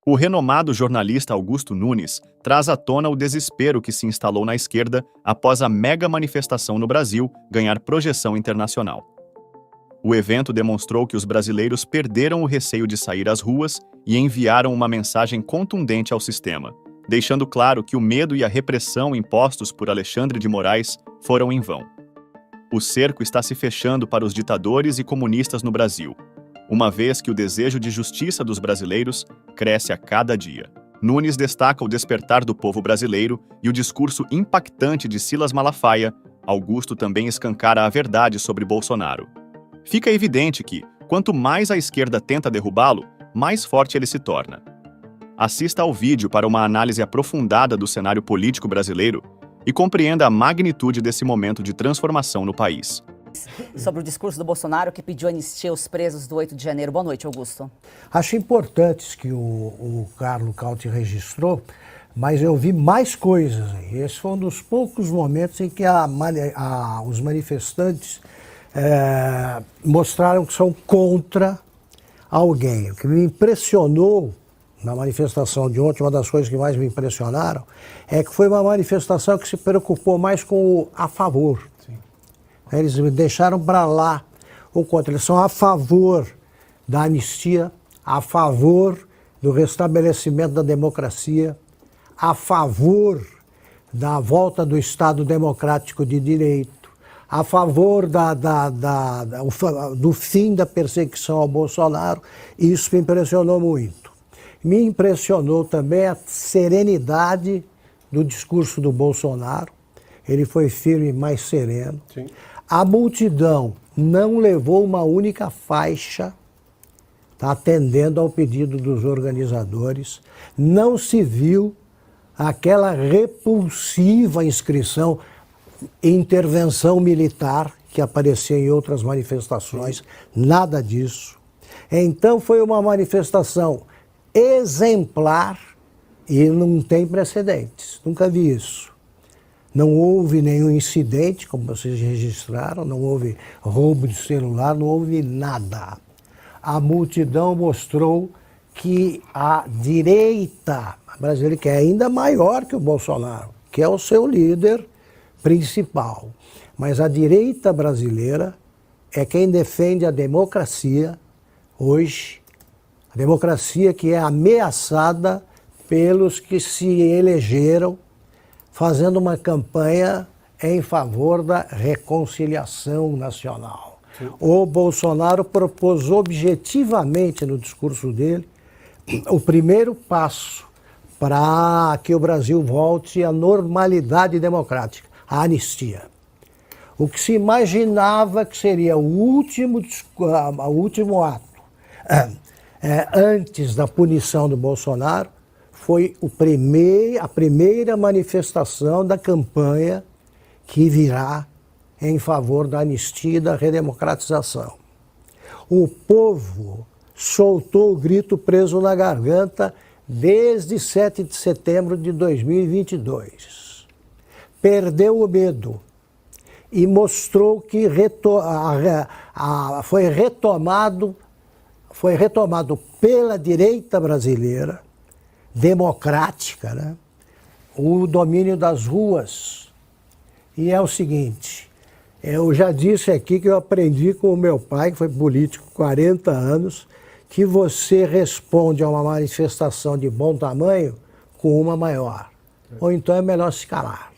O renomado jornalista Augusto Nunes traz à tona o desespero que se instalou na esquerda após a mega manifestação no Brasil ganhar projeção internacional. O evento demonstrou que os brasileiros perderam o receio de sair às ruas e enviaram uma mensagem contundente ao sistema, deixando claro que o medo e a repressão impostos por Alexandre de Moraes foram em vão. O cerco está se fechando para os ditadores e comunistas no Brasil, uma vez que o desejo de justiça dos brasileiros cresce a cada dia. Nunes destaca o despertar do povo brasileiro e o discurso impactante de Silas Malafaia. Augusto também escancara a verdade sobre Bolsonaro. Fica evidente que, quanto mais a esquerda tenta derrubá-lo, mais forte ele se torna. Assista ao vídeo para uma análise aprofundada do cenário político brasileiro e compreenda a magnitude desse momento de transformação no país. Sobre o discurso do Bolsonaro que pediu anistia aos presos do 8 de janeiro. Boa noite, Augusto. Acho importantes que o Carlo Cauti registrou, mas eu vi mais coisas aí. Esse foi um dos poucos momentos em que os manifestantes mostraram que são contra alguém. O que me impressionou na manifestação de ontem, uma das coisas que mais me impressionaram, é que foi uma manifestação que se preocupou mais com o a favor. Sim. Eles deixaram para lá o contra. Eles são a favor da anistia, a favor do restabelecimento da democracia, a favor da volta do Estado democrático de direito, a favor do fim da perseguição ao Bolsonaro. E isso me impressionou muito. Me impressionou também a serenidade do discurso do Bolsonaro. Ele foi firme e mais sereno. Sim. A multidão não levou uma única faixa, tá, atendendo ao pedido dos organizadores. Não se viu aquela repulsiva inscrição, intervenção militar, que aparecia em outras manifestações. Nada disso. Então foi uma manifestação exemplar e não tem precedentes. Nunca vi isso. Não houve nenhum incidente, como vocês registraram, não houve roubo de celular, não houve nada. A multidão mostrou que a direita brasileira, que é ainda maior que o Bolsonaro, que é o seu líder principal, mas a direita brasileira é quem defende a democracia hoje, a democracia que é ameaçada pelos que se elegeram fazendo uma campanha em favor da reconciliação nacional. Sim. O Bolsonaro propôs objetivamente no discurso dele o primeiro passo para que o Brasil volte à normalidade democrática, a anistia. O que se imaginava que seria o último ato antes da punição do Bolsonaro, foi a primeira manifestação da campanha que virá em favor da anistia e da redemocratização. O povo soltou o grito preso na garganta desde 7 de setembro de 2022. Perdeu o medo e mostrou que foi retomado pela direita brasileira, democrática, né, o domínio das ruas. E é o seguinte, eu já disse aqui que eu aprendi com o meu pai, que foi político 40 anos, que você responde a uma manifestação de bom tamanho com uma maior. Ou então é melhor se calar.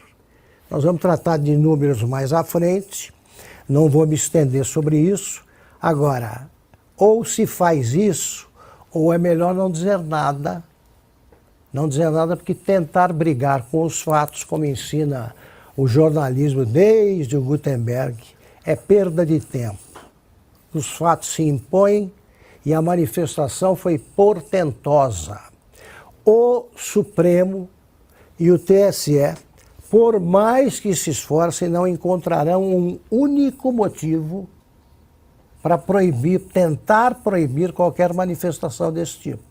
Nós vamos tratar de números mais à frente, não vou me estender sobre isso. Agora, ou se faz isso, ou é melhor não dizer nada. Não dizer nada, porque tentar brigar com os fatos, como ensina o jornalismo desde o Gutenberg, é perda de tempo. Os fatos se impõem e a manifestação foi portentosa. O Supremo e o TSE, por mais que se esforcem, não encontrarão um único motivo para tentar proibir qualquer manifestação desse tipo.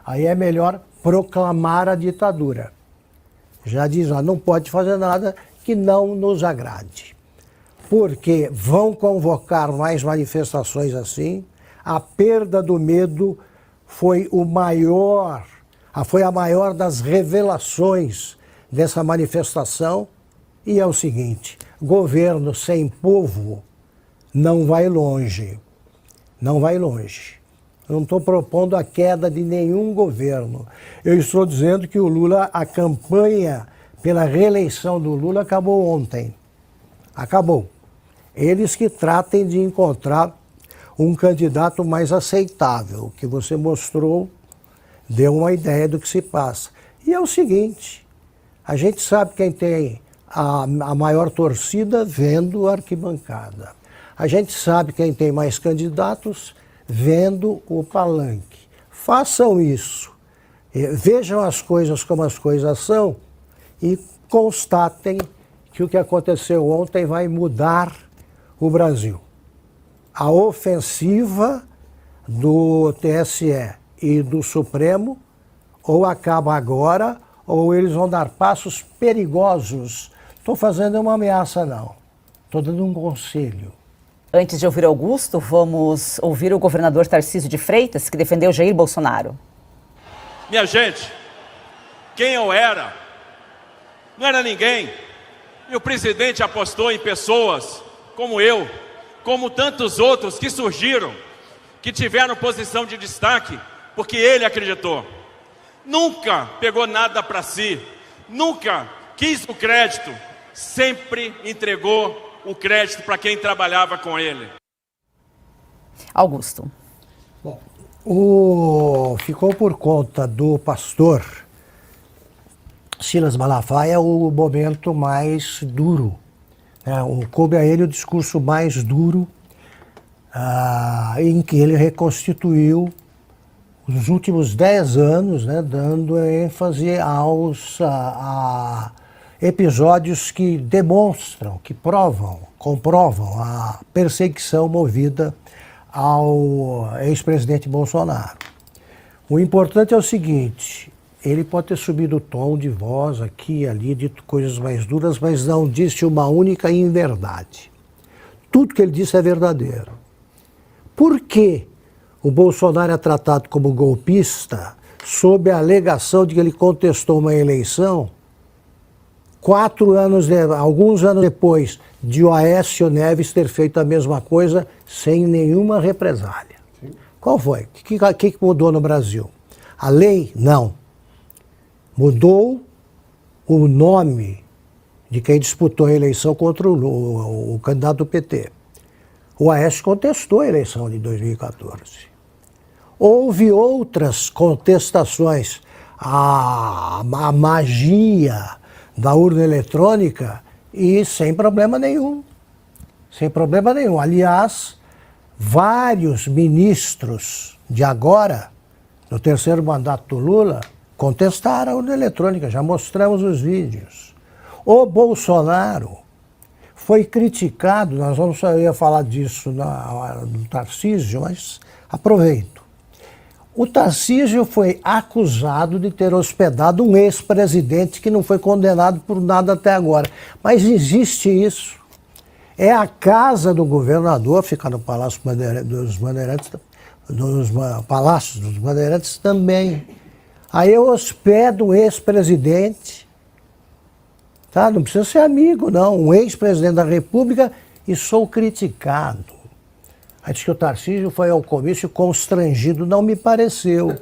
Aí é melhor proclamar a ditadura. Já diz, não pode fazer nada que não nos agrade. Porque vão convocar mais manifestações assim, a perda do medo foi o maior Foi a maior das revelações dessa manifestação. E é o seguinte, governo sem povo não vai longe. Não vai longe. Eu não estou propondo a queda de nenhum governo. Eu estou dizendo que o Lula, a campanha pela reeleição do Lula acabou ontem. Acabou. Eles que tratem de encontrar um candidato mais aceitável. O que você mostrou deu uma ideia do que se passa. E é o seguinte, a gente sabe quem tem a maior torcida vendo a arquibancada. A gente sabe quem tem mais candidatos vendo o palanque. Façam isso. Vejam as coisas como as coisas são e constatem que o que aconteceu ontem vai mudar o Brasil. A ofensiva do TSE e do Supremo ou acaba agora ou eles vão dar passos perigosos. Estou fazendo uma ameaça, não. Estou dando um conselho. Antes de ouvir Augusto, vamos ouvir o governador Tarcísio de Freitas, que defendeu Jair Bolsonaro. Minha gente, quem eu era? Não era ninguém. E o presidente apostou em pessoas como eu, como tantos outros que surgiram, que tiveram posição de destaque, porque ele acreditou. Nunca pegou nada para si, nunca quis o crédito, sempre entregou o crédito para quem trabalhava com ele. Augusto. Bom, ficou por conta do pastor Silas Malafaia o momento mais duro. Coube a ele o discurso mais duro em que ele reconstituiu os últimos 10 anos, dando ênfase a episódios que demonstram, que comprovam a perseguição movida ao ex-presidente Bolsonaro. O importante é o seguinte, ele pode ter subido o tom de voz aqui e ali, dito coisas mais duras, mas não disse uma única inverdade. Tudo que ele disse é verdadeiro. Por que o Bolsonaro é tratado como golpista sob a alegação de que ele contestou uma eleição alguns anos depois de o Aécio Neves ter feito a mesma coisa sem nenhuma represália? Sim. Qual foi? O que mudou no Brasil? A lei? Não. Mudou o nome de quem disputou a eleição contra o candidato do PT. O Aécio contestou a eleição de 2014. Houve outras contestações. A magia da urna eletrônica e sem problema nenhum. Sem problema nenhum. Aliás, vários ministros de agora, no terceiro mandato do Lula, contestaram a urna eletrônica, já mostramos os vídeos. O Bolsonaro foi criticado, eu ia falar disso no Tarcísio, mas aproveito. O Tarcísio foi acusado de ter hospedado um ex-presidente que não foi condenado por nada até agora. Mas existe isso. É a casa do governador, fica no Palácio dos Bandeirantes, Palácios dos Bandeirantes também. Aí eu hospedo um ex-presidente, tá? Não precisa ser amigo, não. Um ex-presidente da República e sou criticado. Aí diz que o Tarcísio foi ao comício constrangido. Não me pareceu.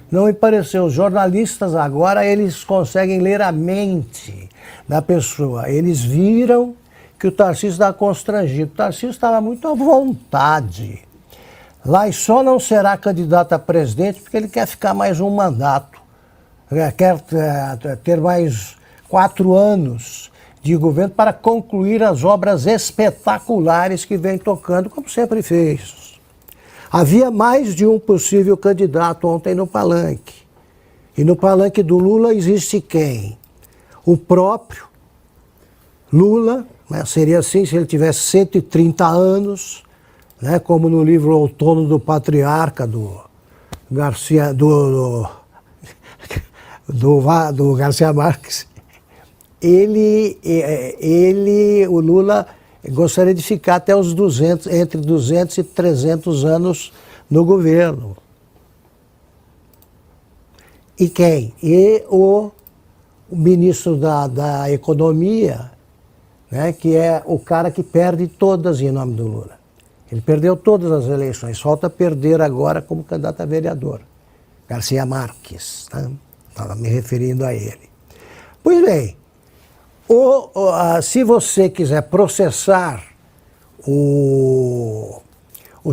Não me pareceu. Os jornalistas agora, eles conseguem ler a mente da pessoa. Eles viram que o Tarcísio está constrangido. O Tarcísio estava muito à vontade. Lá e só não será candidato a presidente porque ele quer ficar mais um mandato. Quer ter mais 4 anos de governo para concluir as obras espetaculares que vem tocando, como sempre fez. Havia mais de um possível candidato ontem no palanque. E no palanque do Lula existe quem? O próprio Lula, seria assim se ele tivesse 130 anos, como no livro Outono do Patriarca, do Garcia Marques. O Lula, gostaria de ficar até os entre 200 e 300 anos no governo. E quem? E o ministro da Economia, né, que é o cara que perde todas em nome do Lula. Ele perdeu todas as eleições, falta perder agora como candidato a vereador. Garcia Marques, tá? Estava me referindo a ele. Pois bem, se você quiser processar o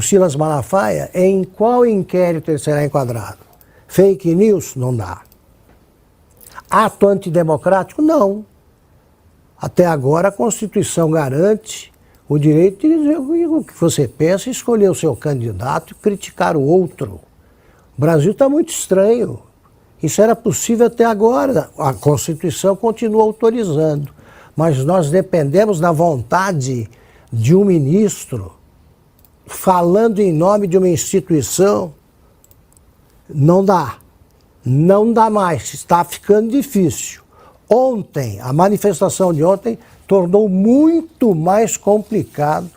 Silas Malafaia, em qual inquérito ele será enquadrado? Fake news? Não dá. Ato antidemocrático? Não. Até agora a Constituição garante o direito de dizer o que você pensa, escolher o seu candidato e criticar o outro. O Brasil está muito estranho. Isso era possível até agora. A Constituição continua autorizando. Mas nós dependemos da vontade de um ministro falando em nome de uma instituição. Não dá. Não dá mais. Está ficando difícil. Ontem, a manifestação de ontem tornou muito mais complicado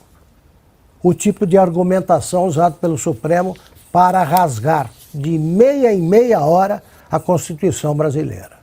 o tipo de argumentação usado pelo Supremo para rasgar de meia em meia hora a Constituição brasileira.